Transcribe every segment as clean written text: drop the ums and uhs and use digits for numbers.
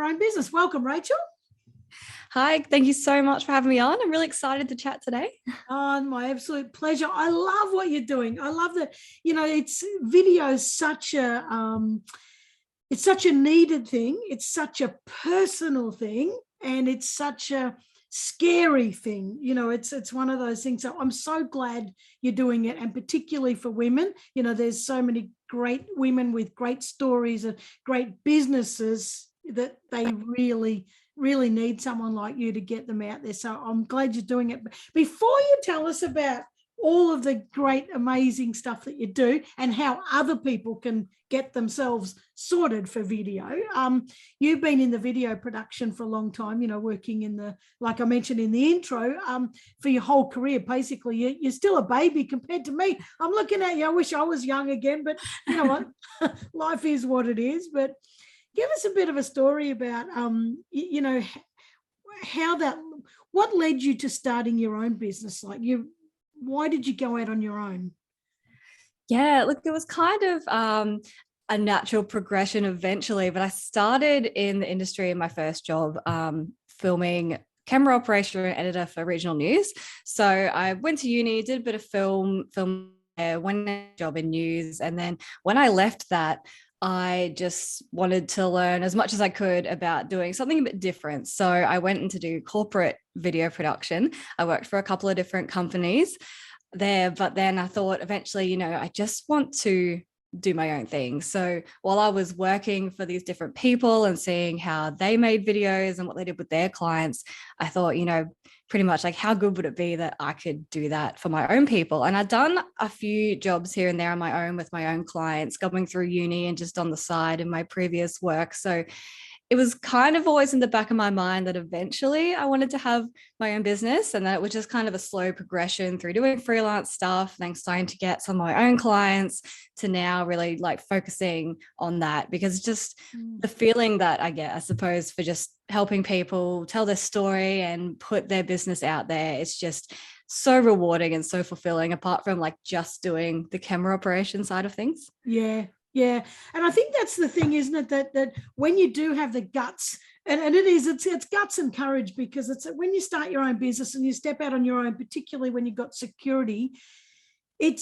own business. Welcome, Rachel. Hi, thank you so much for having me on. I'm really excited to chat today. Oh, my absolute pleasure. I love what you're doing. I love that, it's video is it's such a needed thing. It's such a personal thing, and it's such a scary thing. It's one of those things. So I'm so glad you're doing it, and particularly for women. There's so many great women with great stories and great businesses that they really need someone like you to get them out there. So I'm glad you're doing it. Before you tell us about all of the great, amazing stuff that you do and how other people can get themselves sorted for video. You've been in the video production for a long time, working in like I mentioned in the intro, for your whole career. Basically, you're still a baby compared to me. I'm looking at you. I wish I was young again, but you know what? Life is what it is. But give us a bit of a story about, what led you to starting your own business? Why did you go out on your own? Yeah, look, it was kind of a natural progression eventually, but I started in the industry in my first job, filming camera operator and editor for regional news. So I went to uni, did a bit of film, went a job in news. And then when I left that, I just wanted to learn as much as I could about doing something a bit different. So I went in to do corporate video production. I worked for a couple of different companies there, but then I thought eventually, I just want to do my own thing. So while I was working for these different people and seeing how they made videos and what they did with their clients, I thought, pretty much like, how good would it be that I could do that for my own people? And I'd done a few jobs here and there on my own with my own clients, going through uni and just on the side in my previous work. So it was kind of always in the back of my mind that eventually I wanted to have my own business, and that it was just kind of a slow progression through doing freelance stuff, then starting to get some of my own clients, to now really like focusing on that, because just the feeling that I get, I suppose, for just helping people tell their story and put their business out there, it's just so rewarding and so fulfilling, apart from like just doing the camera operation side of things. Yeah. And I think that's the thing, isn't it? That when you do have the guts, and it's guts and courage, because it's when you start your own business and you step out on your own, particularly when you've got security, it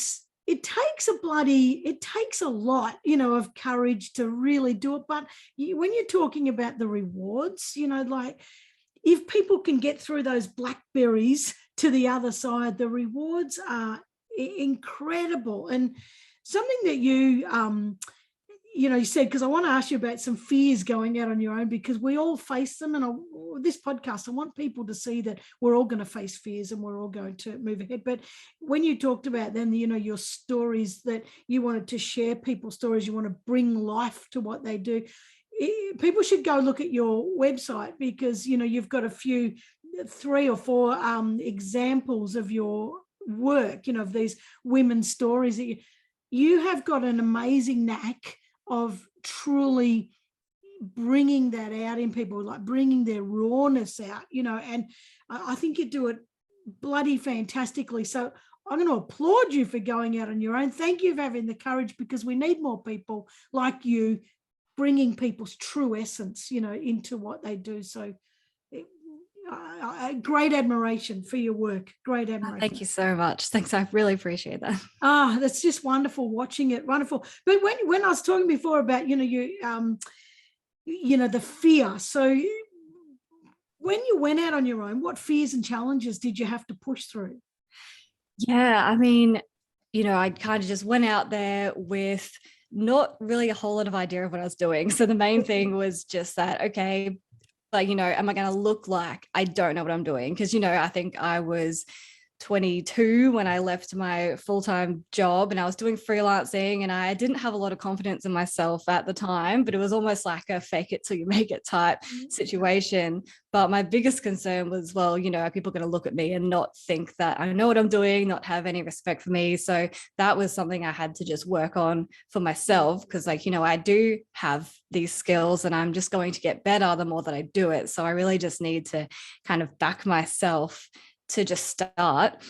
takes a lot, of courage to really do it. But when you're talking about the rewards, like if people can get through those blackberries to the other side, the rewards are incredible. And something that you said, because I want to ask you about some fears going out on your own, because we all face them. And this podcast, I want people to see that we're all going to face fears and we're all going to move ahead. But when you talked about then, your stories, that you wanted to share people's stories, you want to bring life to what they do, people should go look at your website, because, you've got 3 or 4 examples of your work, of these women's stories that you have got an amazing knack of truly bringing that out in people, like bringing their rawness out, and I think you do it bloody fantastically. So I'm going to applaud you for going out on your own. Thank you for having the courage, because we need more people like you bringing people's true essence, into what they do. So great admiration for your work. Great admiration. Thank you so much. Thanks. I really appreciate that. That's just wonderful watching it. Wonderful. But when I was talking before about, the fear. So when you went out on your own, what fears and challenges did you have to push through? Yeah, I mean, I kind of just went out there with not really a whole lot of idea of what I was doing. So the main thing was just that, okay, like, am I going to look like I don't know what I'm doing? Because, I think I was 22 when I left my full-time job, and I was doing freelancing, and I didn't have a lot of confidence in myself at the time, but it was almost like a fake it till you make it type situation. But my biggest concern was, well, are people going to look at me and not think that I know what I'm doing, not have any respect for me? So that was something I had to just work on for myself, because I do have these skills and I'm just going to get better the more that I do it. So I really just need to kind of back myself to just start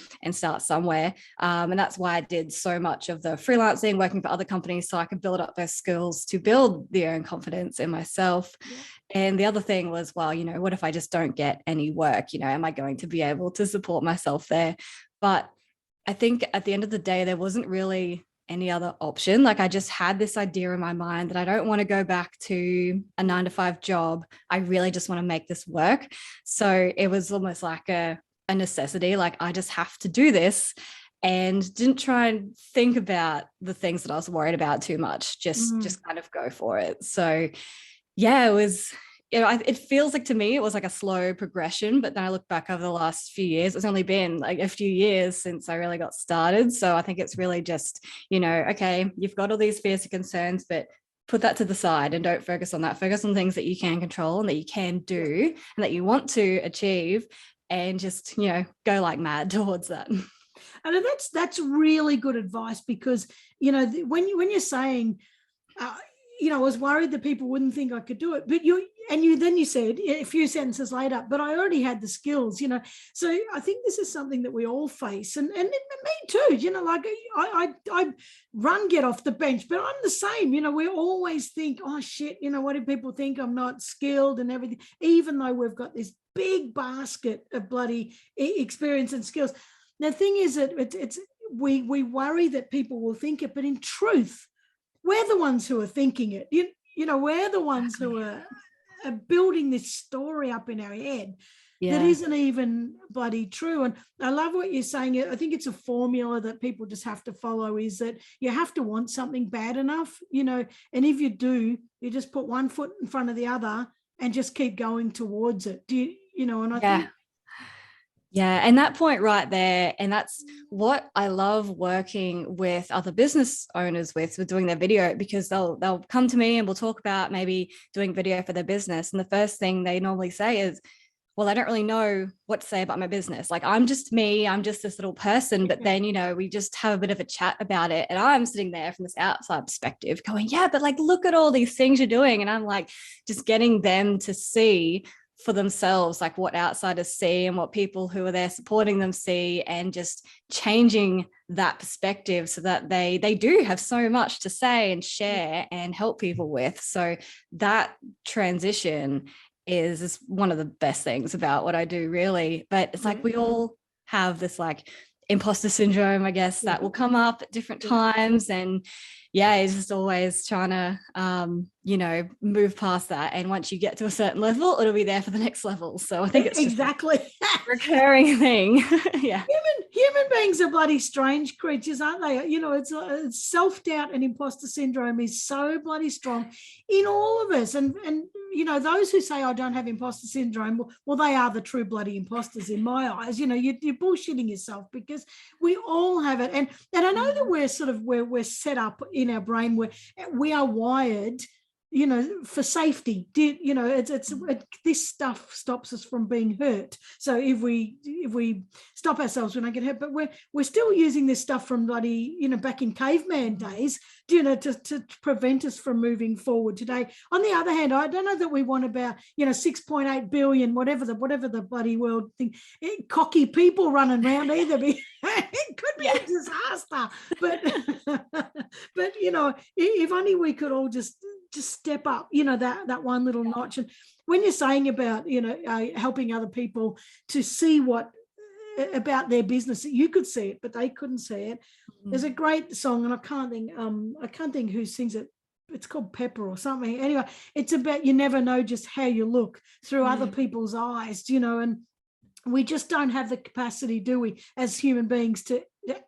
somewhere. And that's why I did so much of the freelancing, working for other companies, so I could build up those skills to build the own confidence in myself. Yeah. And the other thing was, well, you know, what if I just don't get any work? You know, am I going to be able to support myself there? But I think at the end of the day, there wasn't really any other option. Like, I just had this idea in my mind that I don't want to go back to a 9-to-5 job. I really just want to make this work. So it was almost like a necessity. Like, I just have to do this, and didn't try and think about the things that I was worried about too much. Just kind of go for it. So yeah, it was, you know, it feels like, to me, it was like a slow progression, but then I look back over the last few years, it's only been like a few years since I really got started. So I think it's really just, you know, okay, you've got all these fears and concerns, but put that to the side and don't focus on that. Focus on things that you can control and that you can do and that you want to achieve, and just, you know, go like mad towards that. And that's really good advice, because, you know, when you're saying, you know, I was worried that people wouldn't think I could do it, but then you said a few sentences later, but I already had the skills, you know. So I think this is something that we all face, and me too, you know, like I run, get off the bench, but I'm the same, you know. We always think, oh shit, you know, what do people think, I'm not skilled and everything, even though we've got this big basket of bloody experience and skills. Now, the thing is that we worry that people will think it, but in truth, we're the ones who are thinking it. You know, we're the ones who are building this story up in our head that isn't even bloody true. And I love what you're saying. I think it's a formula that people just have to follow, is that you have to want something bad enough, you know, and if you do, you just put one foot in front of the other and just keep going towards it. You know, and I think, yeah, and that point right there, and that's what I love working with other business owners with doing their video, because they'll come to me and we'll talk about maybe doing video for their business, and the first thing they normally say is, well, I don't really know what to say about my business. Like, I'm just me, I'm just this little person. But then, you know, we just have a bit of a chat about it, and I'm sitting there from this outside perspective going, yeah, but like, look at all these things you're doing. And I'm like, just getting them to see for themselves, like what outsiders see and what people who are there supporting them see, and just changing that perspective so that they do have so much to say and share and help people with. So that transition is one of the best things about what I do, really. But it's like, we all have this like imposter syndrome, I guess, that will come up at different times. And yeah, it's just always trying to, you know, move past that. And once you get to a certain level, it'll be there for the next level. So I think it's exactly a recurring thing. Yeah. Human beings are bloody strange creatures, aren't they? You know, it's self-doubt and imposter syndrome is so bloody strong in all of us. And you know, those who say I don't have imposter syndrome, well, they are the true bloody imposters in my eyes. You know, you're bullshitting yourself, because we all have it. And I know that we're set up in our brain where we are wired, you know, for safety. You know, this stuff stops us from being hurt. So if we stop ourselves, we don't get hurt. But we're still using this stuff from bloody, you know, back in caveman days, you know, to prevent us from moving forward today. On the other hand, I don't know that we want about, you know, 6.8 billion, whatever the bloody world thing, cocky people running around either. It could be a disaster. But you know, if only we could all just step up, you know, that one little notch. And when you're saying about, you know, helping other people to see what about their business, you could see it, but they couldn't see it. There's a great song, and I can't think who sings it. It's called Pepper or something. Anyway, it's about, you never know just how you look through other people's eyes, you know, and we just don't have the capacity, do we, as human beings, to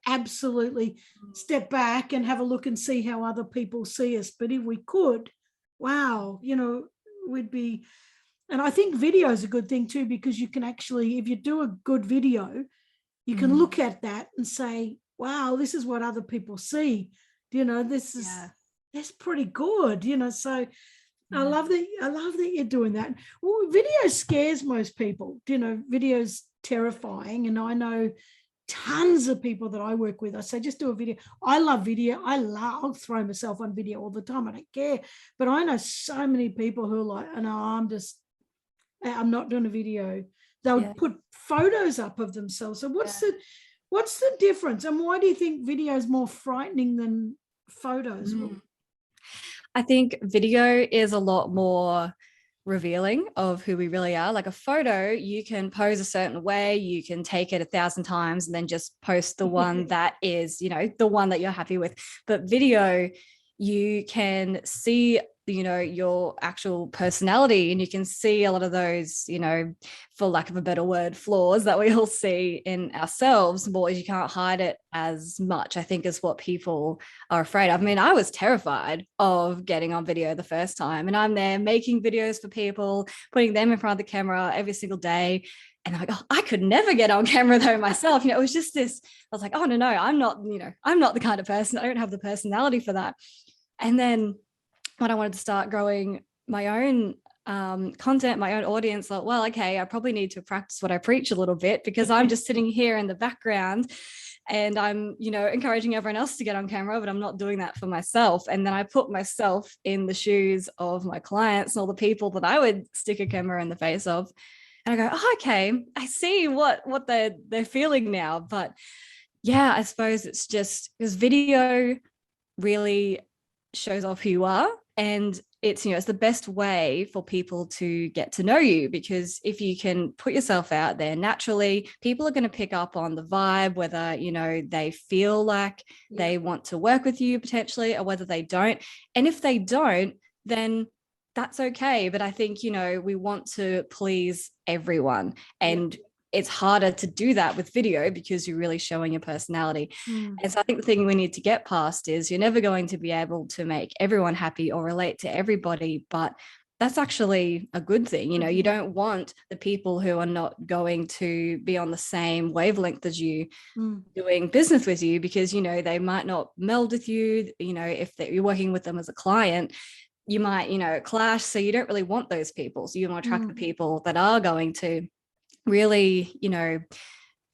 absolutely step back and have a look and see how other people see us. But if we could, wow, you know, we'd be. And I think video is a good thing too, because you can actually, if you do a good video, you can look at that and say, wow, this is what other people see. You know, that's pretty good, you know. So I love that you're doing that. Well, video scares most people. You know, video's terrifying. And I know tons of people that I work with, I say, just do a video. I love video. I'll throw myself on video all the time. I don't care. But I know so many people who are like, no, I'm not doing a video. they would put photos up of themselves. So what's the difference, and why do you think video is more frightening than photos? I think video is a lot more revealing of who we really are. Like a photo, you can pose a certain way, you can take it 1,000 times and then just post the one that is, the one that you're happy with. But video, you can see, your actual personality, and you can see a lot of those, for lack of a better word, flaws that we all see in ourselves, but you can't hide it as much, I think, is what people are afraid of. I mean, I was terrified of getting on video the first time, and I'm there making videos for people, putting them in front of the camera every single day. And I'm like, oh, I could never get on camera though myself. It was just this, I was like, oh, no, I'm not the kind of person, I don't have the personality for that. And then when I wanted to start growing my own content, my own audience, like, well, okay, I probably need to practice what I preach a little bit, because I'm just sitting here in the background and I'm, encouraging everyone else to get on camera, but I'm not doing that for myself. And then I put myself in the shoes of my clients and all the people that I would stick a camera in the face of. And I go, oh, okay, I see what they're feeling now. But yeah, I suppose it's just because video really shows off who you are, and it's it's the best way for people to get to know you, because if you can put yourself out there naturally, people are going to pick up on the vibe, whether they feel like they want to work with you potentially, or whether they don't. And if they don't, then that's okay. But I think we want to please everyone, and it's harder to do that with video because you're really showing your personality. And so I think the thing we need to get past is you're never going to be able to make everyone happy or relate to everybody, but that's actually a good thing. You don't want the people who are not going to be on the same wavelength as you doing business with you, because they might not meld with you. If you're working with them as a client, you might clash. So you don't really want those people. So you want to attract the people that are going to really,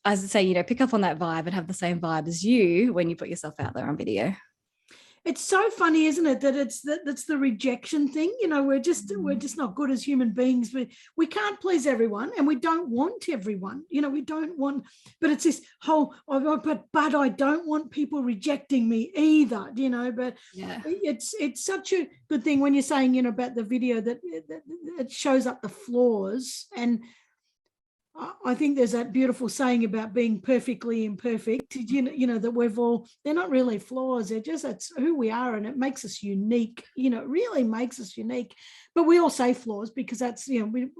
as I say, pick up on that vibe and have the same vibe as you when you put yourself out there on video. It's so funny, isn't it, that that's the rejection thing. We're just not good as human beings. We can't please everyone, and we don't want everyone. We don't want, but it's this whole, but I don't want people rejecting me either. But it's such a good thing when you're saying, about the video that it shows up the flaws. And I think there's that beautiful saying about being perfectly imperfect, that they're not really flaws. That's who we are, and it makes us unique, it really makes us unique. But we all say flaws because that's,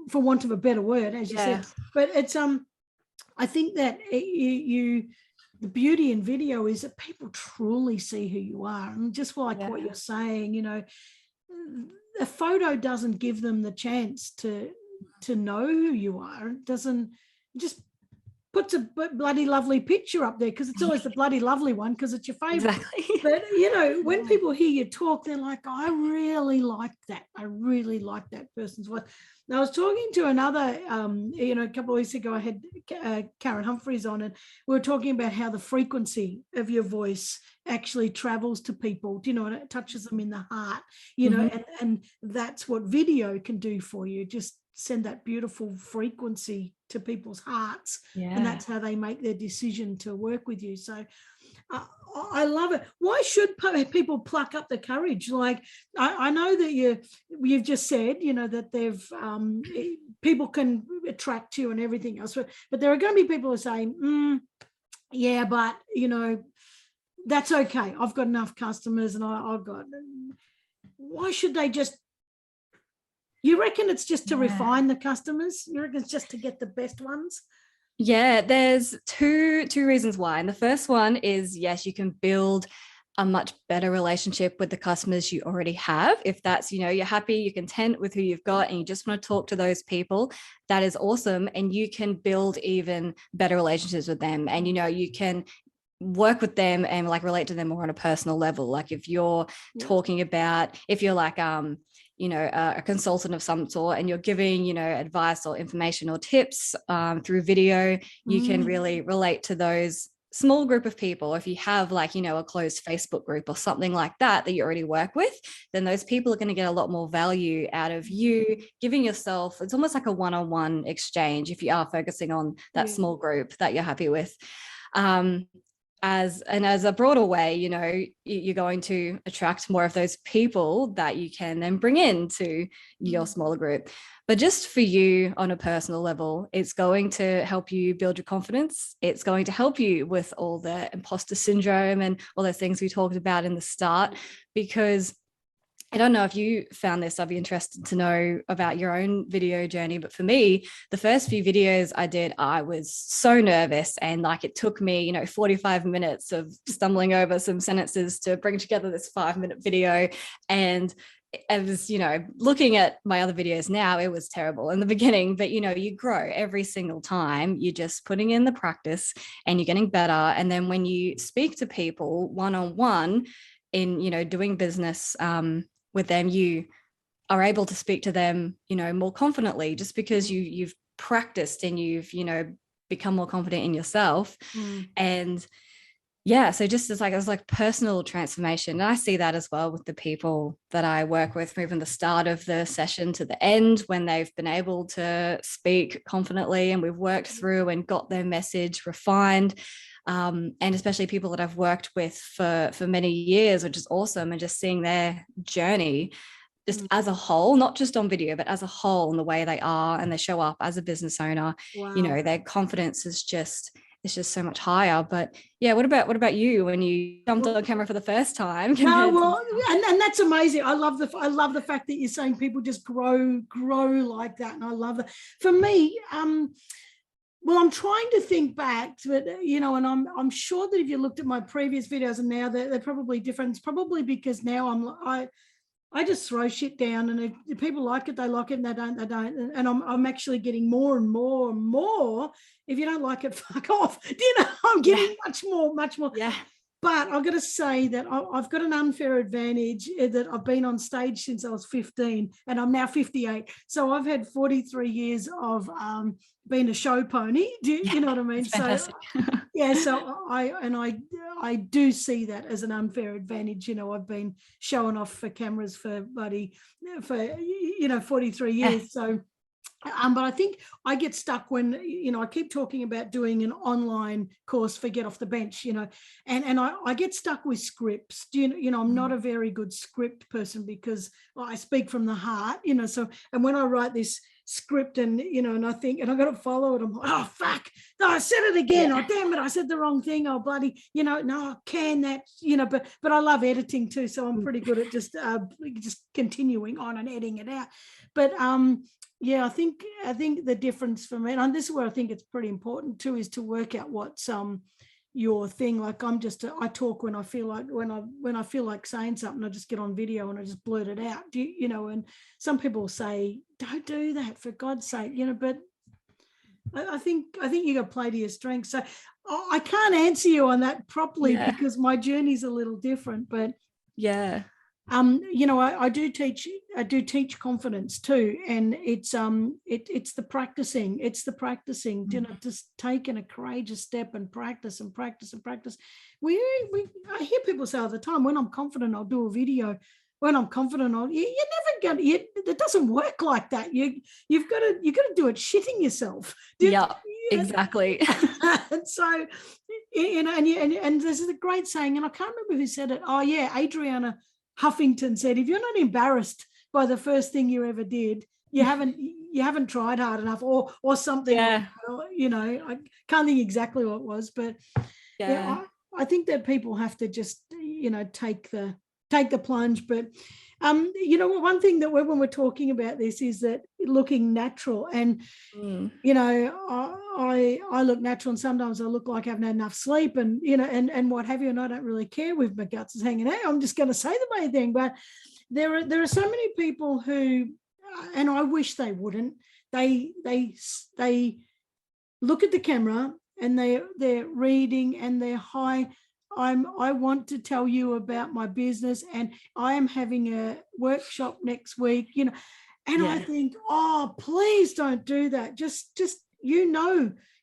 for want of a better word, as you said. But it's, I think that the beauty in video is that people truly see who you are. And just like what you're saying, a photo doesn't give them the chance to know who you are. It doesn't, just puts a bloody lovely picture up there, because it's always the bloody lovely one because it's your favorite. Exactly. But when people hear you talk, they're like, I really like that. I really like that person's voice. Now, I was talking to another, a couple of weeks ago, I had Karen Humphreys on, and we were talking about how the frequency of your voice actually travels to people, and it touches them in the heart, and that's what video can do for you. Just send that beautiful frequency to people's hearts, and that's how they make their decision to work with you. So I love it. Why should people pluck up the courage? Like, I know that you've just said, that they've people can attract you and everything else, but there are going to be people who are saying, but that's okay. I've got enough customers, and I've got. Why should they just? You reckon it's just to refine the customers? You reckon it's just to get the best ones? Yeah, there's two reasons why. And the first one is, yes, you can build a much better relationship with the customers you already have. If that's, you're happy, you're content with who you've got, and you just want to talk to those people, that is awesome. And you can build even better relationships with them. And, you can work with them and relate to them more on a personal level. Like if you're talking about, if you're like, a consultant of some sort, and you're giving, advice or information or tips through video, you can really relate to those small group of people, if you have like, a closed Facebook group or something like that you already work with, then those people are going to get a lot more value out of you giving yourself. It's almost like a one-on-one exchange if you are focusing on that small group that you're happy with. As a broader way, you're going to attract more of those people that you can then bring into your smaller group. But just for you on a personal level, it's going to help you build your confidence. It's going to help you with all the imposter syndrome and all those things we talked about in the start, because I don't know if you found this, I'd be interested to know about your own video journey. But for me, the first few videos I did, I was so nervous, and like it took me, 45 minutes of stumbling over some sentences to bring together this 5-minute video. And I was, looking at my other videos now, it was terrible in the beginning, but you grow every single time. You're just putting in the practice and you're getting better. And then when you speak to people one-on-one in, doing business with them, you are able to speak to them, more confidently, just because you've practiced and you've, become more confident in yourself. And yeah, so just as like, it was like personal transformation. And I see that as well with the people that I work with, from even the start of the session to the end, when they've been able to speak confidently and we've worked through and got their message refined. And especially people that I've worked with for many years, which is awesome. And just seeing their journey just as a whole, not just on video, but as a whole, and the way they are and they show up as a business owner, their confidence is just, it's just so much higher. But yeah, what about you when you jumped on camera for the first time? And that's amazing. I love the fact that you're saying people just grow like that, and I love that. For me, well, I'm trying to think back, but and I'm sure that if you looked at my previous videos and now they're probably different. It's probably because now I just throw shit down, and if people like it, they like it, and they don't, they don't. And I'm actually getting more and more and more. If you don't like it, fuck off. I'm getting much more. Yeah. But I've got to say that I've got an unfair advantage that I've been on stage since I was 15, and I'm now 58. So I've had 43 years of being a show pony. Do you know what I mean? So yeah, so I do see that as an unfair advantage. I've been showing off for cameras for 43 years. So but I think I get stuck when, I keep talking about doing an online course for Get Off the Bench, and I get stuck with scripts. I'm not a very good script person because I speak from the heart, so, and when I write this script and, and I think, and I've got to follow it, I'm like, oh, fuck, no, I said it again. Oh, damn it, I said the wrong thing. Oh, bloody, no, I can that, but I love editing too. So I'm pretty good at just continuing on and editing it out. But, yeah, I think the difference for me, and this is where I think it's pretty important too, is to work out what's your thing. Like I talk when I feel like saying something, I just get on video and I just blurt it out. And some people say, don't do that, for God's sake, but I think you got to play to your strengths. So I can't answer you on that properly because my journey's a little different, but yeah. I do teach confidence too, and it's the practicing. Just taking a courageous step and practice and practice and practice. I hear people say all the time, when I'm confident, I'll do a video. When I'm confident, you're never going to. It doesn't work like that. You've got to do it shitting yourself. Exactly. And so, and there's a great saying, and I can't remember who said it. Oh yeah, Adriana Huffington said, if you're not embarrassed by the first thing you ever did, you haven't tried hard enough, or something. I can't think exactly what it was, but I think that people have to just take the plunge. But one thing that when we're talking about this is that looking natural, and I look natural, and sometimes I look like I haven't had enough sleep, and and what have you, and I don't really care with my guts is hanging out. I'm just going to say the main thing. But there are so many people who, and I wish they wouldn't. They look at the camera and they're reading and they're high. I want to tell you about my business, and I am having a workshop next week, and I think, oh, please don't do that. Just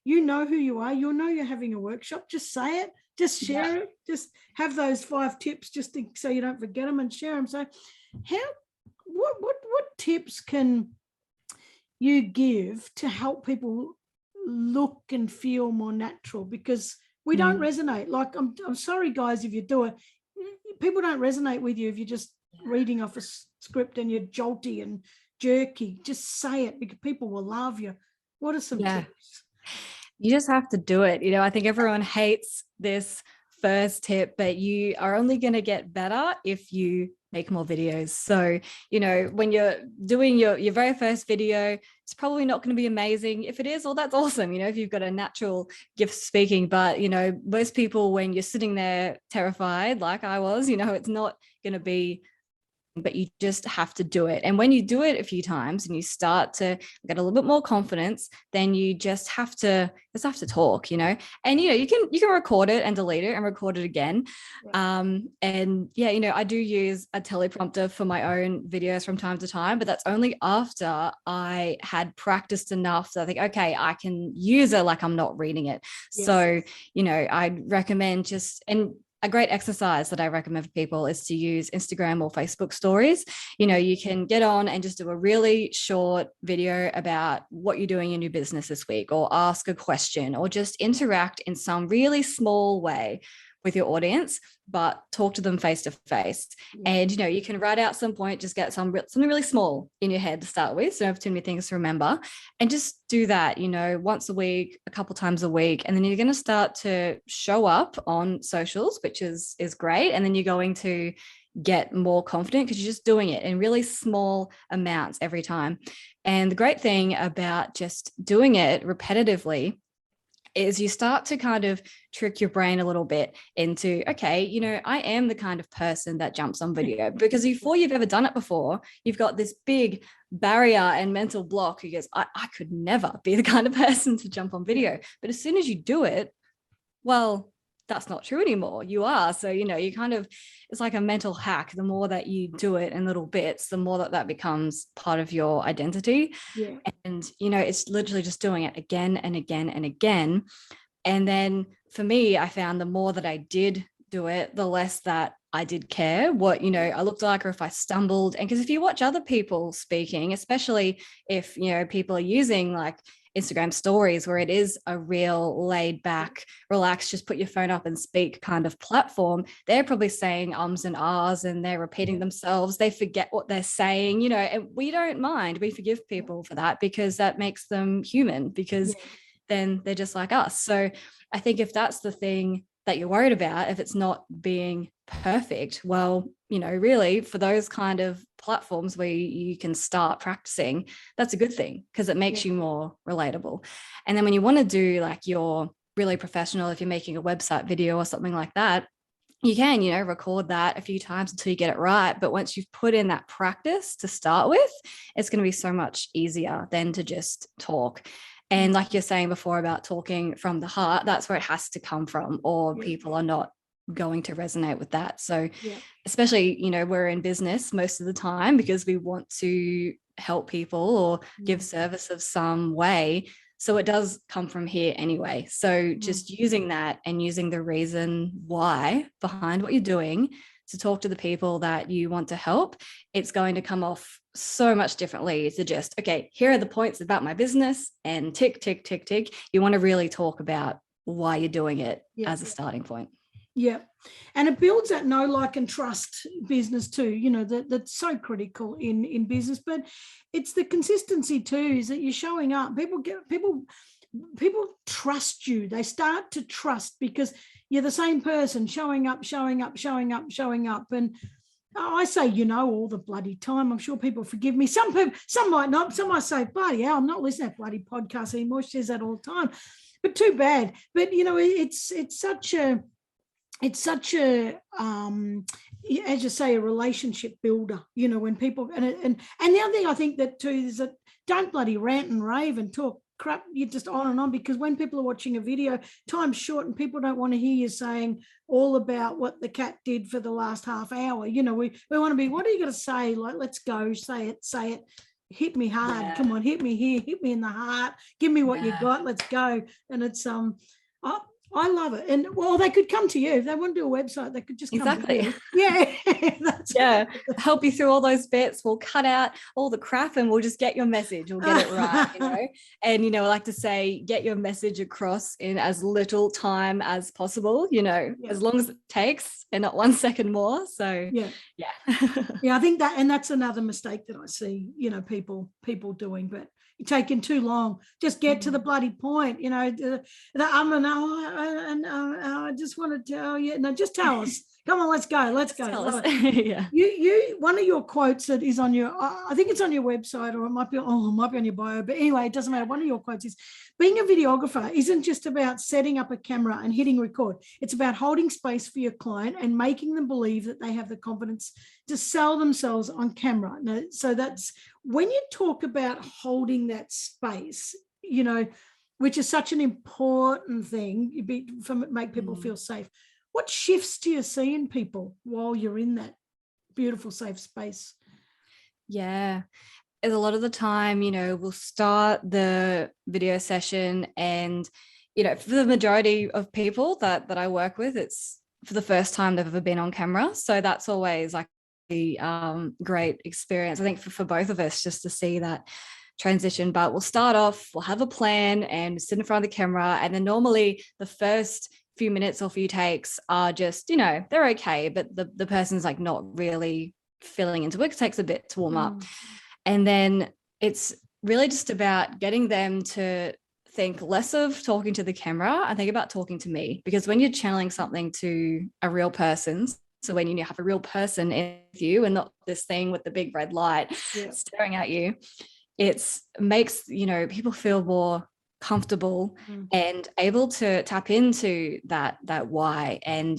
you know who you are. You'll know you're having a workshop. Just say it. Just share it. Just have those 5 tips so you don't forget them, and share them. So what tips can you give to help people look and feel more natural? Because we don't resonate. Like, I'm sorry, guys, if you do it, people don't resonate with you if you're just reading off a script and you're jolty and jerky. Just say it, because people will love you. What are some tips? You just have to do it. You know, I think everyone hates this first tip, but you are only going to get better if you make more videos. So, you know, when you're doing your very first video, it's probably not going to be amazing. If it is, well, that's awesome. You know, if you've got a natural gift speaking, but, you know, most people, when you're sitting there terrified, like I was, you know, it's not going to be, but you just have to do it. And when you do it a few times and you start to get a little bit more confidence, then you just have to talk, you know. And, you know, you can record it and delete it and record it again. And yeah, you know, I do use a teleprompter for my own videos from time to time, but that's only after I had practiced enough that I think, okay, I can use it like I'm not reading it. So, you know, I'd recommend and a great exercise that I recommend for people is to use Instagram or Facebook stories. You know, you can get on and just do a really short video about what you're doing in your business this week, or ask a question, or just interact in some really small way with your audience, but talk to them face to face. And, you know, you can write out some point, just get something really small in your head to start with, so you don't have too many things to remember, and just do that, you know, once a week, a couple times a week. And then you're going to start to show up on socials, which is great. And then you're going to get more confident because you're just doing it in really small amounts every time. And the great thing about just doing it repetitively is you start to kind of trick your brain a little bit into, okay, you know, I am the kind of person that jumps on video, because before you've ever done it before, you've got this big barrier and mental block who goes, I could never be the kind of person to jump on video. But as soon as you do it, well, that's not true anymore. You are. So, you know, you kind of, it's like a mental hack. The more that you do it in little bits, the more that becomes part of your identity. Yeah. And, you know, it's literally just doing it again and again and again. And then for me, I found the more that I did do it, the less that I did care what, you know, I looked like, or if I stumbled. And because if you watch other people speaking, especially if, you know, people are using like Instagram stories, where it is a real laid back, relax, just put your phone up and speak kind of platform, they're probably saying ums and ahs, and they're repeating themselves. They forget what they're saying, you know, and we don't mind. We forgive people for that, because that makes them human, because then they're just like us. So I think if that's the thing that you're worried about, if it's not being perfect, well, you know, really for those kind of platforms where you can start practicing, that's a good thing, because it makes you more relatable. And then when you want to do like your really professional, if you're making a website video or something like that, you can, you know, record that a few times until you get it right. But once you've put in that practice to start with, it's going to be so much easier than to just talk. And like you're saying before about talking from the heart, that's where it has to come from, or people are not going to resonate with that. So especially, you know, we're in business most of the time because we want to help people or give service of some way. So it does come from here anyway. So just using that and using the reason why behind what you're doing to talk to the people that you want to help, it's going to come off so much differently to just, okay, here are the points about my business and tick, tick, tick, tick. You want to really talk about why you're doing it as a starting point. Yeah. And it builds that know, like, and trust business too, you know, that's so critical in business. But it's the consistency too, is that you're showing up. People trust you. They start to trust because you're the same person showing up. And I say, you know, all the bloody time. I'm sure people forgive me. Some might not. Some might say, bloody hell, I'm not listening to that bloody podcast anymore. She says that all the time. But too bad. But, you know, it's such a, as you say, a relationship builder, you know, when people, and the other thing I think that too is that don't bloody rant and rave and talk crap. You're just on and on, because when people are watching a video, time's short and people don't want to hear you saying all about what the cat did for the last half hour. You know, we want to be, what are you going to say? Like, let's go, say it. hit me hard. Yeah. Come on, hit me here, hit me in the heart. Give me what you got. Let's go. And it's I love it. And well, they could come to you if they want to do a website. They could just come to you. Yeah, help you through all those bits. We'll cut out all the crap and we'll just get your message. We'll get it right, And I like to say, get your message across in as little time as possible. As long as it takes, and not 1 second more. So yeah. I think that's another mistake that I see. People doing, but you're taking too long. Just get to the bloody point. I just want to tell you. No, just tell us. Come on, let's go. Let's go. Yeah. You one of your quotes that is on your, I think it's on your website, or it might be on your bio. But anyway, it doesn't matter. One of your quotes is, being a videographer isn't just about setting up a camera and hitting record. It's about holding space for your client and making them believe that they have the confidence to sell themselves on camera. Now, so that's when you talk about holding that space, which is such an important thing make people feel safe. What shifts do you see in people while you're in that beautiful, safe space? Yeah. A lot of the time, we'll start the video session and, for the majority of people that I work with, it's for the first time they've ever been on camera. So that's always like a great experience, I think, for both of us, just to see that transition. But we'll start off, we'll have a plan and sit in front of the camera. And then normally the first few minutes or few takes are just, they're okay, but the person's like not really filling into it. It takes a bit to warm up. And then it's really just about getting them to think less of talking to the camera and think about talking to me, because when you're channeling something to a real person, so when you have a real person in with you and not this thing with the big red light staring at you, it makes, people feel more comfortable and able to tap into that why, and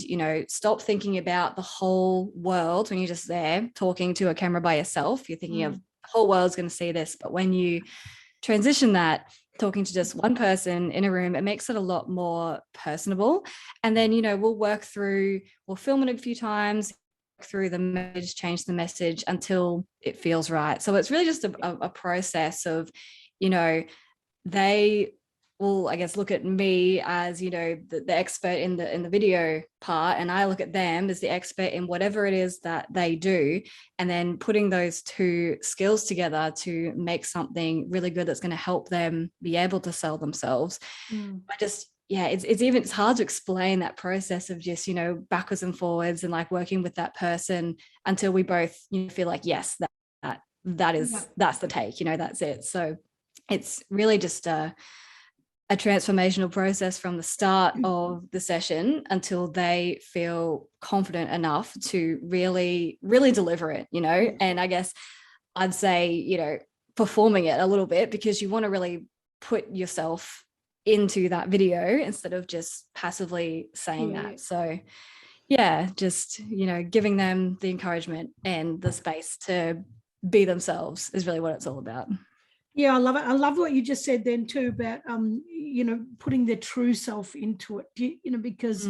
stop thinking about the whole world when you're just there talking to a camera by yourself. You're thinking of the whole world's going to see this, but when you transition that, talking to just one person in a room, it makes it a lot more personable. And then we'll film it a few times, through the message, change the message until it feels right. So it's really just a process of, they will, I guess, look at me as, the expert in the video part, and I look at them as the expert in whatever it is that they do, and then putting those two skills together to make something really good that's going to help them be able to sell themselves. It's hard to explain that process of just, backwards and forwards and like working with that person until we both feel like, yes, that's the take, that's it. So it's really just a transformational process from the start of the session until they feel confident enough to really, really deliver it, And I guess I'd say, performing it a little bit, because you want to really put yourself into that video instead of just passively saying that. So just, giving them the encouragement and the space to be themselves is really what it's all about. Yeah, I love it. I love what you just said then too about, putting their true self into it, because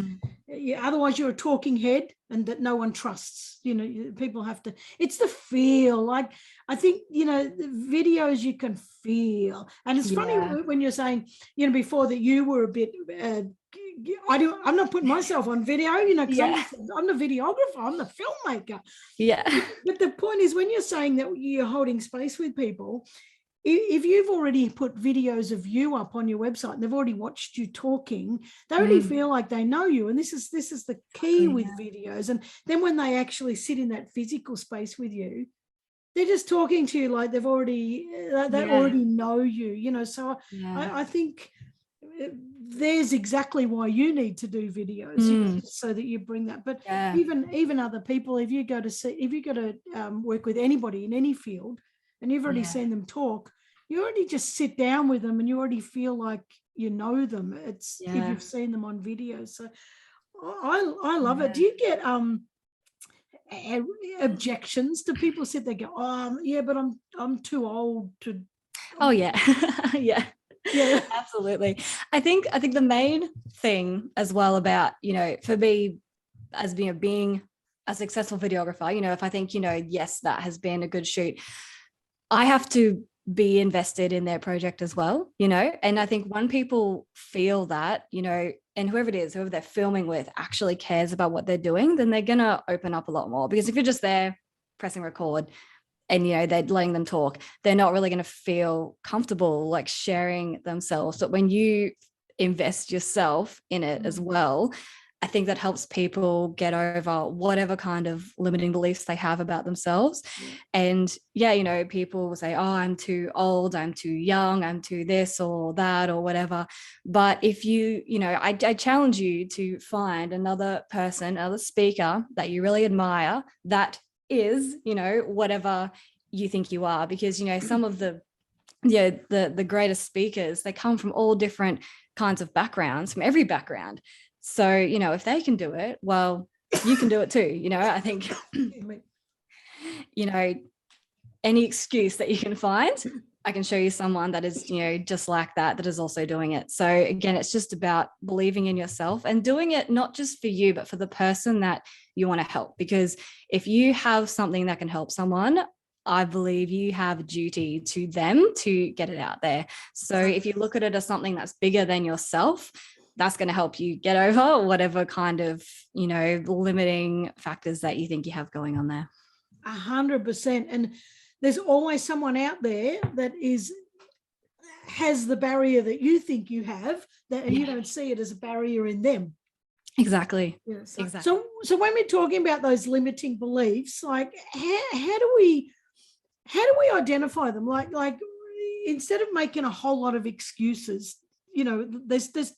otherwise you're a talking head and that no one trusts. People have to, it's the feel. Like, I think, the videos you can feel. And it's funny when you're saying, before that you were a bit, I'm not putting myself on video, because I'm the videographer, I'm the filmmaker. Yeah. But the point is, when you're saying that you're holding space with people, if you've already put videos of you up on your website and they've already watched you talking, they already feel like they know you. And this is the key with videos. And then when they actually sit in that physical space with you, they're just talking to you like they already know you, So I think there's exactly why you need to do videos, so that you bring that. But even other people, if you go to work with anybody in any field, and you've already seen them talk, you already just sit down with them and you already feel like you know them. It's if you've seen them on video. So I love it. Do you get objections? Do people sit there go, but I'm too old to? Yeah, absolutely. I think the main thing as well about, for me as being a successful videographer, if I think, yes, that has been a good shoot, I have to be invested in their project as well, and I think when people feel that, and whoever it is, whoever they're filming with actually cares about what they're doing, then they're going to open up a lot more. Because if you're just there pressing record and, they're letting them talk, they're not really going to feel comfortable like sharing themselves. But when you invest yourself in it as well, I think that helps people get over whatever kind of limiting beliefs they have about themselves. And people will say, oh, I'm too old, I'm too young, I'm too this or that or whatever. But if I challenge you to find another person, another speaker that you really admire that is, whatever you think you are. Because, some of the greatest speakers, they come from all different kinds of backgrounds, from every background. So, if they can do it, well, you can do it too. I think, any excuse that you can find, I can show you someone that is, just like that is also doing it. So again, it's just about believing in yourself and doing it not just for you, but for the person that you want to help. Because if you have something that can help someone, I believe you have a duty to them to get it out there. So if you look at it as something that's bigger than yourself, that's going to help you get over whatever kind of, limiting factors that you think you have going on there. 100%. And there's always someone out there that has the barrier that you think you have, and you don't see it as a barrier in them. Exactly. Exactly. So when we're talking about those limiting beliefs, like how do we identify them? Like instead of making a whole lot of excuses, there's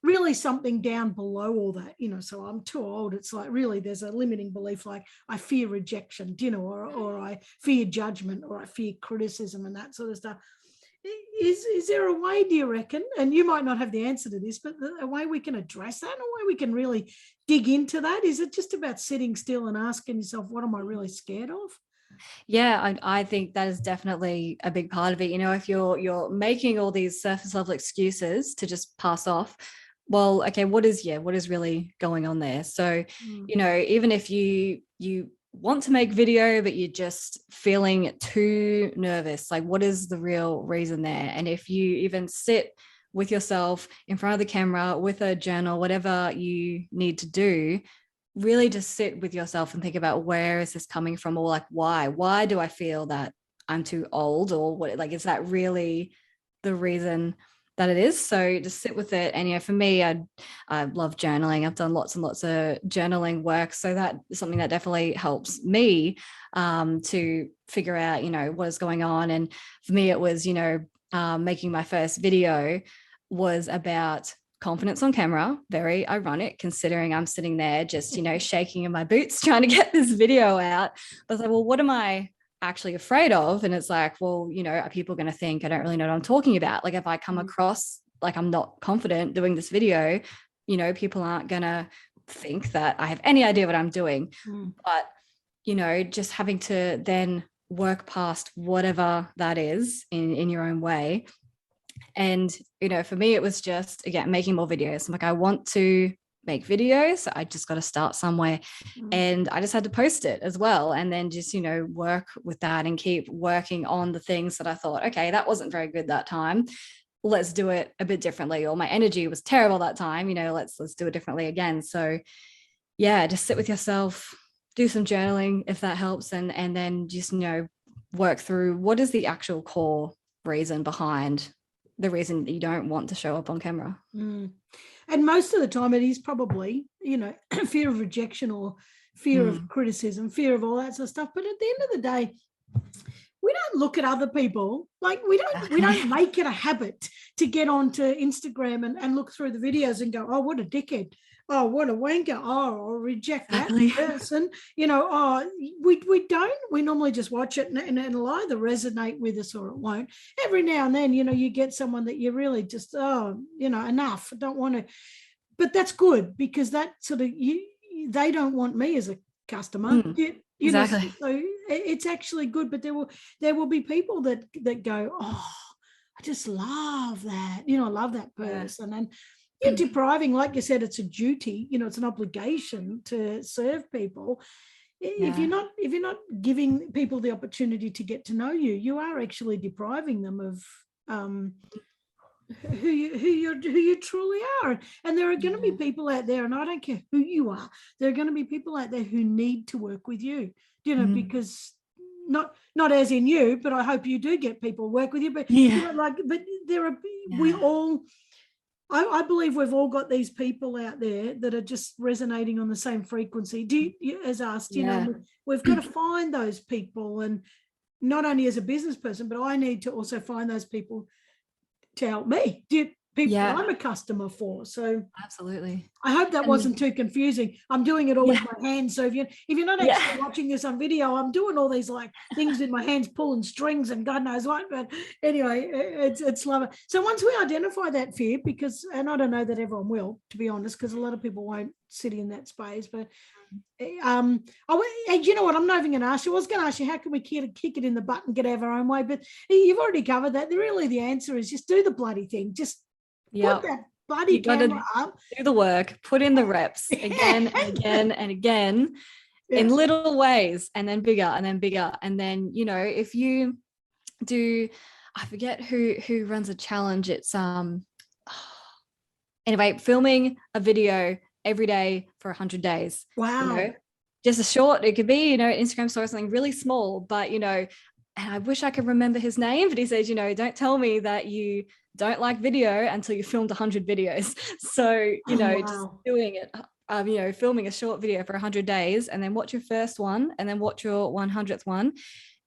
really something down below all that, so I'm too old. It's like, really, there's a limiting belief like I fear rejection, or I fear judgment, or I fear criticism and that sort of stuff. Is there a way, do you reckon, and you might not have the answer to this, but a way we can address that, a way we can really dig into that? Is it just about sitting still and asking yourself, what am I really scared of? Yeah, I think that is definitely a big part of it. If you're making all these surface level excuses to just pass off, well, okay, what is really going on there? So, even if you want to make video, but you're just feeling too nervous, like what is the real reason there? And if you even sit with yourself in front of the camera with a journal, whatever you need to do, really just sit with yourself and think about, where is this coming from? Or like, why do I feel that I'm too old? Or what, like, is that really the reason that it is? So just sit with it. And for me, I love journaling. I've done lots and lots of journaling work. So that is something that definitely helps me to figure out, what is going on. And for me, it was, making my first video was about confidence on camera. Very ironic, considering I'm sitting there just, shaking in my boots trying to get this video out. But I was like, well, what am I actually afraid of? And it's like, well, are people going to think I don't really know what I'm talking about? Like, if I come across like I'm not confident doing this video, people aren't going to think that I have any idea what I'm doing. But, just having to then work past whatever that is in your own way. And, for me, it was just, again, making more videos. I'm like, I want to make videos. So I just got to start somewhere. And I just had to post it as well. And then just, work with that and keep working on the things that I thought, okay, that wasn't very good that time. Let's do it a bit differently. Or my energy was terrible that time, let's do it differently again. So yeah, just sit with yourself, do some journaling if that helps. And then just, work through what is the actual core reason behind the reason that you don't want to show up on camera. And most of the time it is probably, fear of rejection or fear of criticism, fear of all that sort of stuff. But at the end of the day, we don't look at other people. Like we don't make it a habit to get onto Instagram and look through the videos and go, oh, what a dickhead. Oh, what a wanker. Oh, I'll reject that person. We don't. We normally just watch it and it'll either resonate with us or it won't. Every now and then, you get someone that you really just, enough. I don't want to. But that's good, because that sort of, they don't want me as a customer. Exactly. So it's actually good. But there will be people that go, oh, I just love that. I love that person. And you're depriving, like you said, it's a duty, it's an obligation to serve people. if you're not giving people the opportunity to get to know you, you are actually depriving them of who you truly are. And there are going to be people out there, and I don't care who you are, there are going to be people out there who need to work with you, because not as in you, but I hope you do get people work with you, but but there are we all, I believe we've all got these people out there that are just resonating on the same frequency as us. We've got to find those people, and not only as a business person, but I need to also find those people to help me. People I'm a customer for. So absolutely. I hope that wasn't too confusing. I'm doing it all with my hands. So if you're not actually watching this on video, I'm doing all these like things with my hands, pulling strings and God knows what. But anyway, it's lovely. So once we identify that fear, and I don't know that everyone will, to be honest, because a lot of people won't sit in that space. But you know what? I'm not even going to ask you. I was going to ask you, how can we kick it in the butt and get out of our own way? But you've already covered that. Really, the answer is just do the bloody thing. Just put that bloody camera up. Do the work, put in the reps again and again and again in little ways, and then bigger and then bigger. And then, if you do, I forget who runs a challenge. It's anyway, filming a video every day for 100 days. Wow. Just a short, it could be, Instagram story, something really small, but, and I wish I could remember his name, but he says, don't tell me that you don't like video until you filmed 100 videos. So, just doing it, filming a short video for 100 days, and then watch your first one, and then watch your 100th one.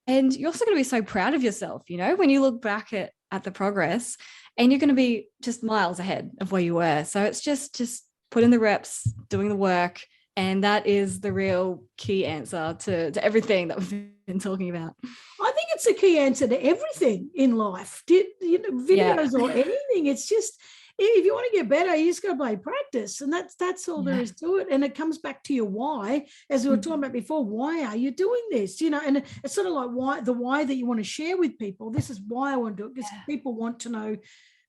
And you're also going to be so proud of yourself, when you look back at the progress, and you're going to be just miles ahead of where you were. So it's just put in the reps, doing the work. And that is the real key answer to everything that we've been talking about. I think it's a key answer to everything in life. Videos or anything. It's just, if you want to get better, you just got to play practice. And that's all there is to it. And it comes back to your why, as we were talking about before. Why are you doing this? And it's sort of like the why that you want to share with people. This is why I want to do it, because people want to know.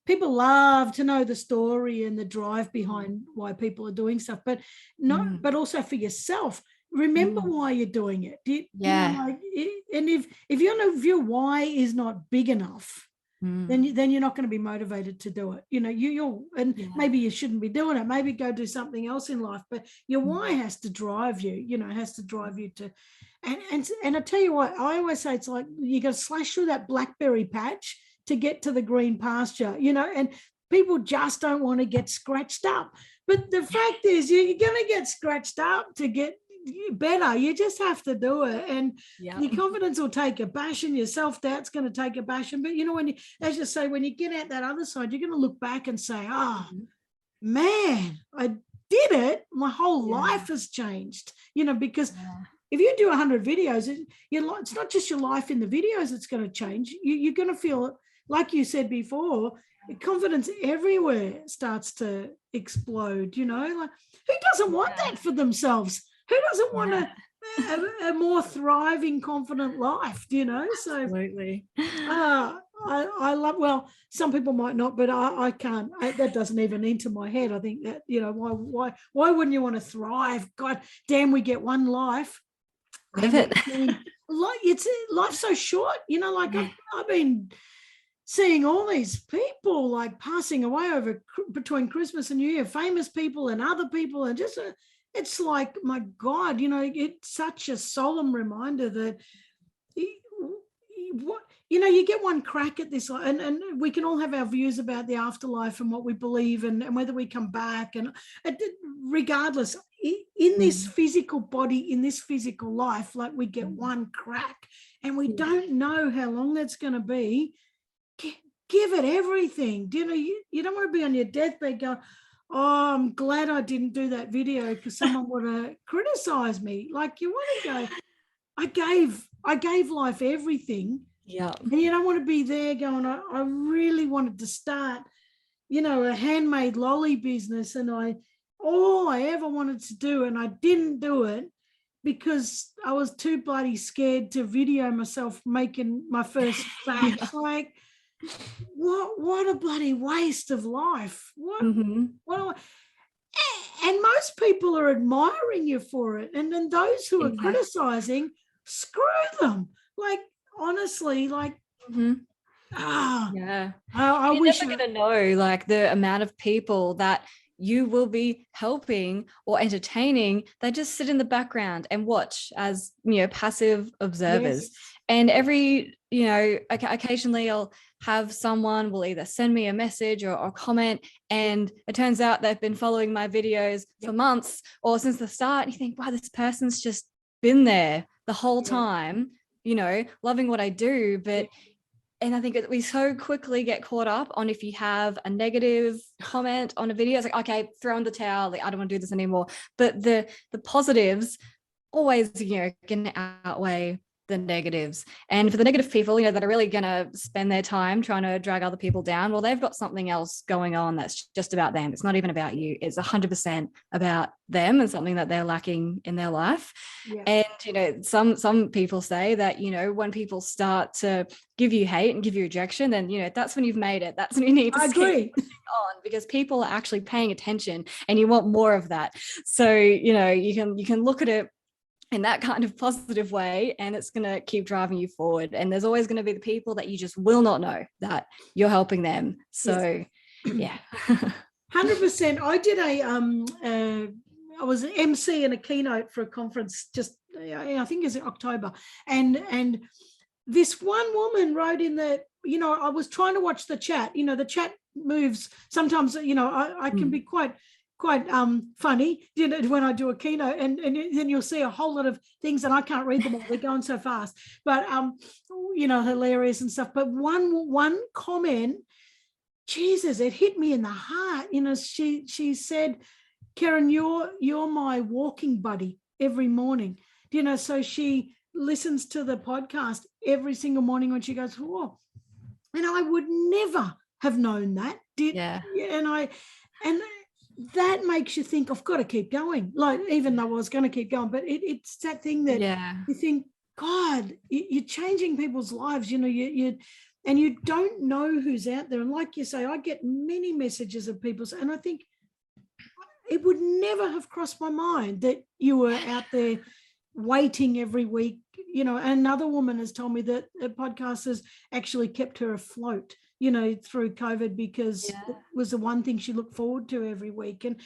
People love to know the story and the drive behind why people are doing stuff, but but also for yourself. Remember why you're doing it. And if your why is not big enough, then you're not going to be motivated to do it. Maybe you shouldn't be doing it. Maybe go do something else in life. But your why has to drive you. Has to drive you to. And I tell you what, I always say it's like you got to slash through that blackberry patch to get to the green pasture, and people just don't want to get scratched up. But the fact is, you're going to get scratched up to get better. You just have to do it. And your confidence will take a bashing, your self-doubt's going to take a bashing. But, as you say, when you get out that other side, you're going to look back and say, oh, man, I did it. My whole life has changed, because if you do 100 videos, it's not just your life in the videos that's going to change. You're going to feel, like you said before, confidence everywhere starts to explode, like who doesn't want that for themselves? Who doesn't want a more thriving, confident life, So absolutely. I love, well, some people might not, but I can't, that doesn't even enter my head. I think that, why wouldn't you want to thrive? God damn, we get one life. Live it. Life's so short, I've been seeing all these people like passing away between Christmas and New Year, famous people and other people, and just it's like, my God, it's such a solemn reminder that you get one crack at this, and we can all have our views about the afterlife and what we believe and whether we come back, and regardless, in this physical body, in this physical life, like we get one crack, and we don't know how long that's going to be. Give it everything. You don't want to be on your deathbed going, oh, I'm glad I didn't do that video because someone would have criticized me. Like, you want to go, I gave life everything. Yeah. And you don't want to be there going, I really wanted to start, a handmade lolly business, and all I ever wanted to do, and I didn't do it because I was too bloody scared to video myself making my first batch. Like, what a bloody waste of life. And most people are admiring you for it. And then those who are criticizing, screw them. Like, honestly, like, yeah. I You're wish never going to know like the amount of people that you will be helping or entertaining. They just sit in the background and watch as, passive observers. Yes. And every, occasionally I'll have someone will either send me a message or comment, and it turns out they've been following my videos for months or since the start. And you think, wow, this person's just been there the whole time, loving what I do. But and I think we so quickly get caught up on if you have a negative comment on a video, it's like, okay, throw in the towel. Like, I don't want to do this anymore. But the positives always, can outweigh the negatives. And for the negative people, that are really going to spend their time trying to drag other people down, well, they've got something else going on that's just about them. It's not even about you. It's 100% about them and something that they're lacking in their life. Yeah. And, some people say that, when people start to give you hate and give you rejection, then, that's when you've made it. That's when you need to keep pushing on, because people are actually paying attention and you want more of that. So, you can look at it in that kind of positive way, and it's going to keep driving you forward. And there's always going to be the people that you just will not know that you're helping them. So yeah. 100%. I did I was an MC in a keynote for a conference just, I think it's in October. And this one woman wrote in the, I was trying to watch the chat, the chat moves. Sometimes, I can be quite funny, when I do a keynote, and then you'll see a whole lot of things and I can't read them all. They're going so fast, but hilarious and stuff. But one comment, Jesus, it hit me in the heart. She said, Karen, you're my walking buddy every morning. So she listens to the podcast every single morning when she goes, oh, and I would never have known that. And that makes you think, I've got to keep going. Like, even though I was going to keep going, but it's that thing that you think, God, you're changing people's lives. And you don't know who's out there. And like you say, I get many messages of people, and I think it would never have crossed my mind that you were out there waiting every week. Another woman has told me that a podcast has actually kept her afloat, through COVID, because it was the one thing she looked forward to every week. And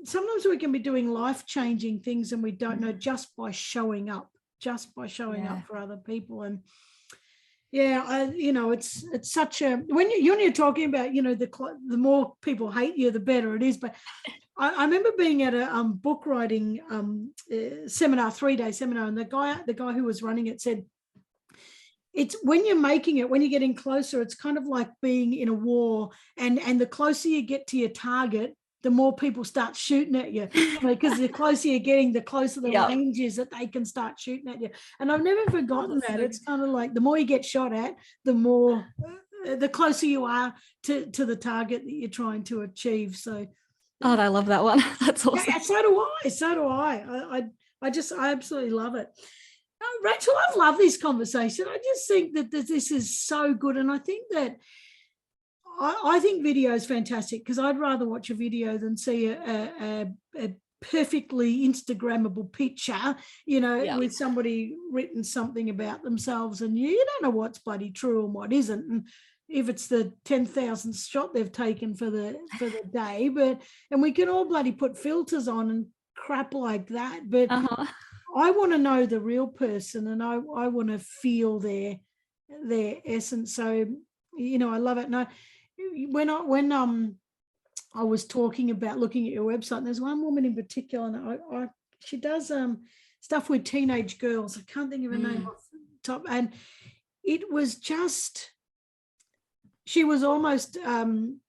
sometimes we can be doing life-changing things and we don't know, just by showing up for other people. And it's such a, when you're talking about, the more people hate you, the better it is. But I remember being at a book writing seminar, 3-day seminar, and the guy who was running it said, it's when you're making it, when you're getting closer, it's kind of like being in a war, and the closer you get to your target, the more people start shooting at you, because the closer you're getting, the closer the range is that they can start shooting at you. And I've never forgotten that. It's kind of like the more you get shot at, the closer you are to the target that you're trying to achieve. So, I love that one. That's awesome. Yeah, so do I. I absolutely love it. Rachel, I love this conversation. I just think that this is so good. And I think that I think video is fantastic, because I'd rather watch a video than see a perfectly Instagrammable picture, with somebody written something about themselves, and you don't know what's bloody true and what isn't. And if it's the 10,000th shot they've taken for the day, and we can all bloody put filters on and crap like that. But I want to know the real person, and I want to feel their essence. So, I love it. And when I was talking about looking at your website, and there's one woman in particular, and she does stuff with teenage girls. I can't think of her name off the top, and it was just, she was almost in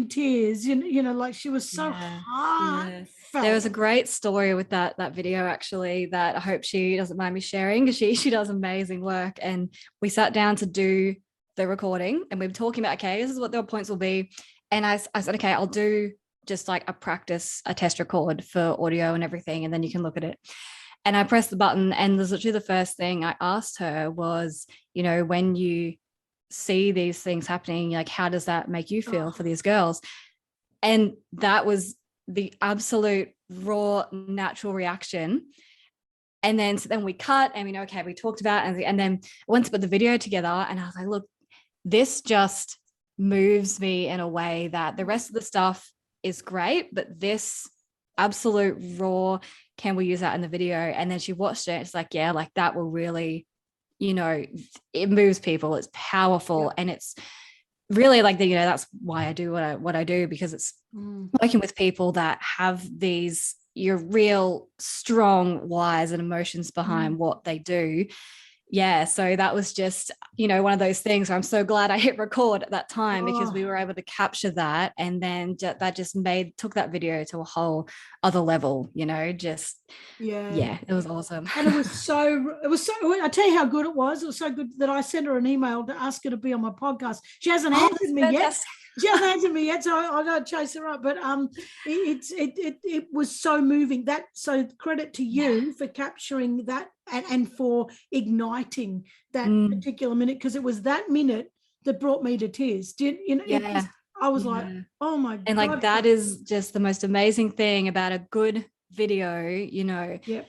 tears, like she was so hard. There was a great story with that video, actually, that I hope she doesn't mind me sharing, because she does amazing work. And we sat down to do the recording, and we were talking about, okay, this is what the points will be. And I said, okay, I'll do just like a test record for audio and everything, and then you can look at it. And I pressed the button, and literally the first thing I asked her was, when you see these things happening, like, how does that make you feel for these girls? And that was the absolute raw, natural reaction. And then, so then we cut and we know, okay, we talked about it, and then I went to put the video together and I was like, look, this just moves me in a way that the rest of the stuff is great, but this absolute raw, can we use that in the video? And then she watched it. It's like, yeah, like that will really, you know, it moves people. It's powerful. And it's really like that's why I do what I do, because it's working with people that have these your real strong whys and emotions behind what they do. Yeah, so that was just, one of those things where I'm so glad I hit record at that time, because we were able to capture that. And then that just took that video to a whole other level, just, yeah, it was awesome. And it was so, I tell you how good it was. It was so good that I sent her an email to ask her to be on my podcast. She hasn't answered me yet. She hasn't answered me yet, so I got to chase her up. But it was so moving. So credit to you for capturing that and for igniting that particular minute, because it was that minute that brought me to tears. I was like, oh my God. And like that is just the most amazing thing about a good video, when you're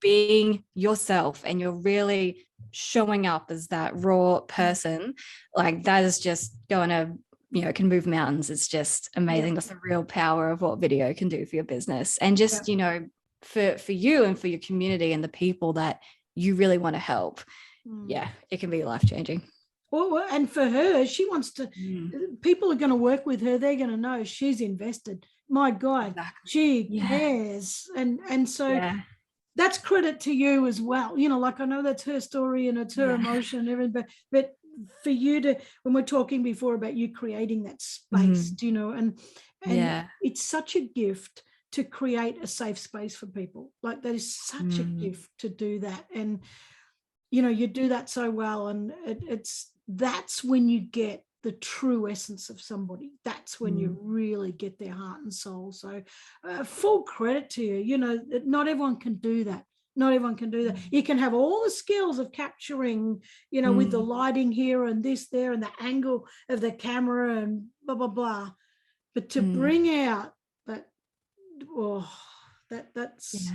being yourself and you're really showing up as that raw person, like that is just going to can move mountains. It's just amazing. That's the real power of what video can do for your business, and just for you and for your community and the people that you really want to help. It can be life-changing. Well, and for her, she wants to, people are going to work with her. They're going to know she's invested. My God, she cares. And so that's credit to you as well. Like I know that's her story and it's her emotion and everything, but for you to, when we're talking before about you creating that space, and it's such a gift to create a safe space for people. Like that is such a gift to do that. And, you do that so well. And that's when you get the true essence of somebody. That's when you really get their heart and soul. So full credit to you. Not everyone can do that. Not everyone can do that. You can have all the skills of capturing, with the lighting here and this there and the angle of the camera and blah, blah, blah. But to bring out that, that's,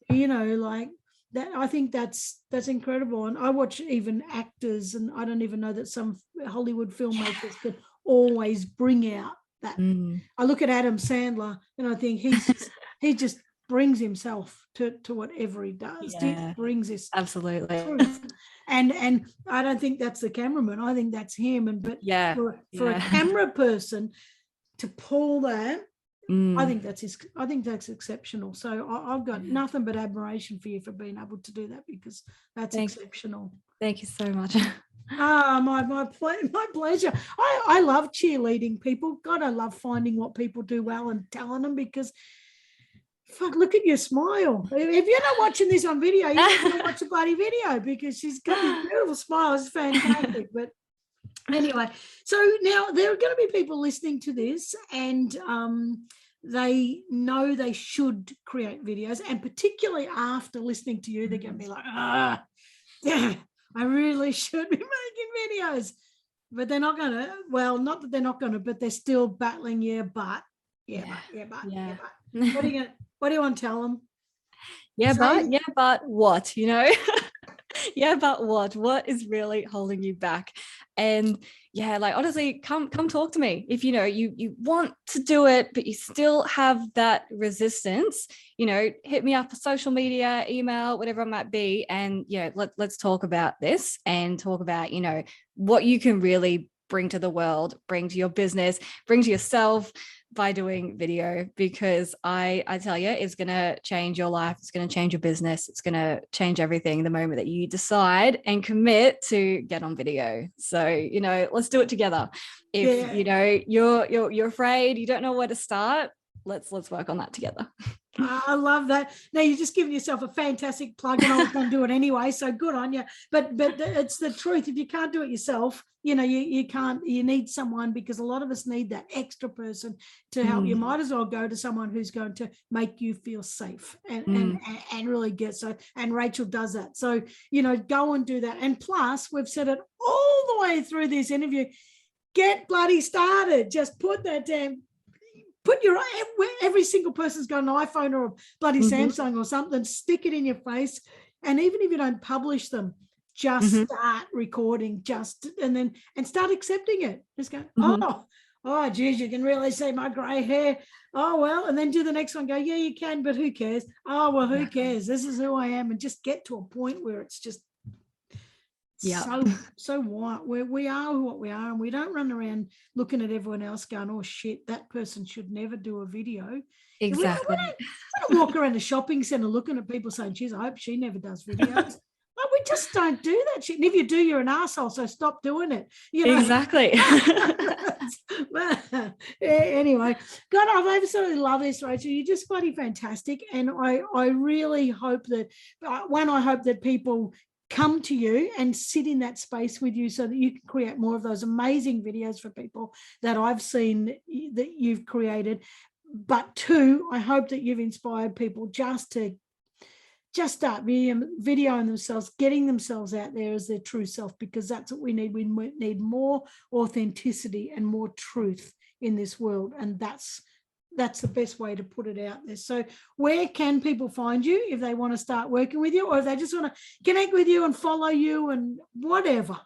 like that, I think that's incredible. And I watch even actors, and I don't even know that some Hollywood filmmakers could always bring out that. I look at Adam Sandler and I think he just brings himself to whatever he does. He brings this absolutely truth. And I don't think that's the cameraman. I think that's him. For a camera person to pull that, I think that's exceptional. So I've got nothing but admiration for you for being able to do that, because that's exceptional. Thank you so much. My pleasure. I love cheerleading people. God, I love finding what people do well and telling them, because fuck, look at your smile. If you're not watching this on video, you need to watch the bloody video, because she's got this beautiful smile. It's fantastic. But anyway, so now there are going to be people listening to this, and they know they should create videos, and particularly after listening to you, they're going to be like, yeah, I really should be making videos. But they're not going to. Well, not that they're not going to, but they're still battling. But. What do you want to tell them? But what, but what is really holding you back? And like honestly, come talk to me. If you want to do it, but you still have that resistance, hit me up for social media, email, whatever it might be. And let's talk about this and talk about, what you can really bring to the world, bring to your business, bring to yourself by doing video, because I tell you, it's going to change your life. It's going to change your business. It's going to change everything the moment that you decide and commit to get on video. So, let's do it together. If, you're afraid, you don't know where to start, let's work on that together. I love that. Now you're just giving yourself a fantastic plug, and I was going to do it anyway, so good on you. But it's the truth. If you can't do it yourself, you can't. You need someone, because a lot of us need that extra person to help. You might as well go to someone who's going to make you feel safe and really get so. And Rachel does that. So go and do that. And plus, we've said it all the way through this interview. Get bloody started. Just put that damn put your, every single person's got an iPhone or a bloody Mhm. Samsung or something, stick it in your face. And even if you don't publish them, just Mhm. start recording, and start accepting it. Just go, Mhm. oh, geez, you can really see my grey hair. Oh, well, and then do the next one, go, yeah, you can, but who cares? Oh, well, who Exactly. cares? This is who I am. And just get to a point where it's just Yeah. so what we are what we are, and we don't run around looking at everyone else going, oh shit, that person should never do a video. Exactly. We don't walk around the shopping center looking at people saying, geez, I hope she never does videos. Like, we just don't do that shit. And if you do, you're an asshole, so stop doing it, Exactly. Anyway, God, I've absolutely loved this, Rachel. You're just bloody fantastic. And I really hope that, I hope that people come to you and sit in that space with you so that you can create more of those amazing videos for people that I've seen that you've created. But two, I hope that you've inspired people just start videoing themselves, getting themselves out there as their true self, because that's what we need. We need more authenticity and more truth in this world. And that's the best way to put it out there. So where can people find you if they want to start working with you, or if they just want to connect with you and follow you and whatever?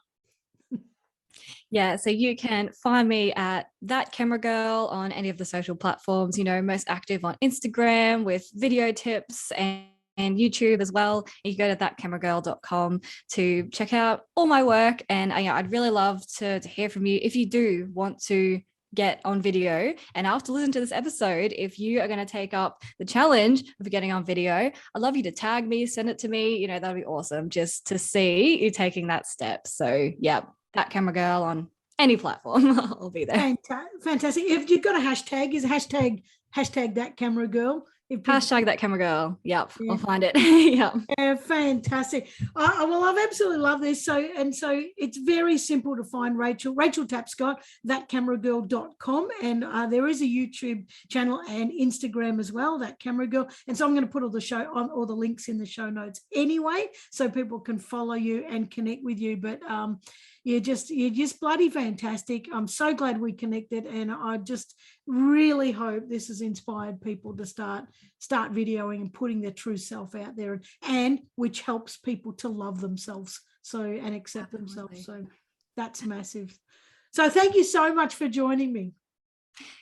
Yeah, so you can find me at That Camera Girl on any of the social platforms, most active on Instagram with video tips and YouTube as well. You can go to thatcameragirl.com to check out all my work. And I'd really love to hear from you if you do want to get on video. And after listening to this episode, if you are going to take up the challenge of getting on video, I'd love you to tag me, send it to me. That'd be awesome just to see you taking that step. So yeah, That Camera Girl on any platform. I'll be there. Fantastic. If you've got a hashtag, is hashtag That Camera Girl. Hashtag That Camera Girl. Yep, Yeah. I'll find it. Yep. Yeah, fantastic. Well, I've absolutely loved this. So it's very simple to find Rachel Tapscott, thatcameragirl.com. And there is a YouTube channel and Instagram as well, That Camera Girl. And so I'm going to put all the links in the show notes anyway, so people can follow you and connect with you. But you're just bloody fantastic. I'm so glad we connected, and I just really hope this has inspired people to start videoing and putting their true self out there, and which helps people to love themselves and accept themselves. So that's massive. So thank you so much for joining me,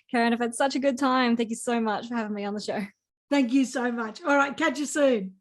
Karen. I've had such a good time. Thank you so much for having me on the show. Thank you so much. All right, catch you soon.